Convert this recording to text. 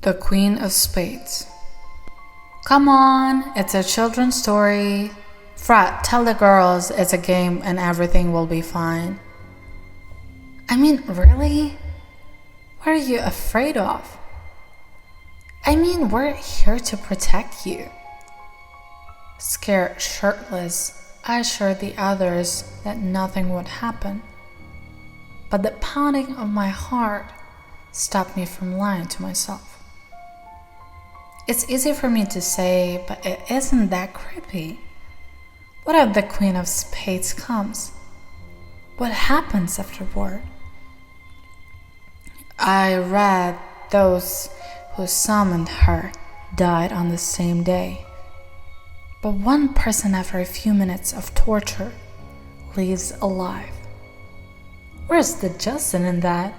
The Queen of Spades. Come on, it's a children's story. Frat, tell the girls it's a game and everything will be fine. I mean, really? What are you afraid of? I mean, we're here to protect you. Scared shirtless, I assured the others that nothing would happen. But the pounding of my heart stopped me from lying to myself. It's easy for me to say, but it isn't that creepy. What if the Queen of Spades comes? What happens afterward? I read those who summoned her died on the same day. But one person after a few minutes of torture leaves alive. Where's the Justin in that?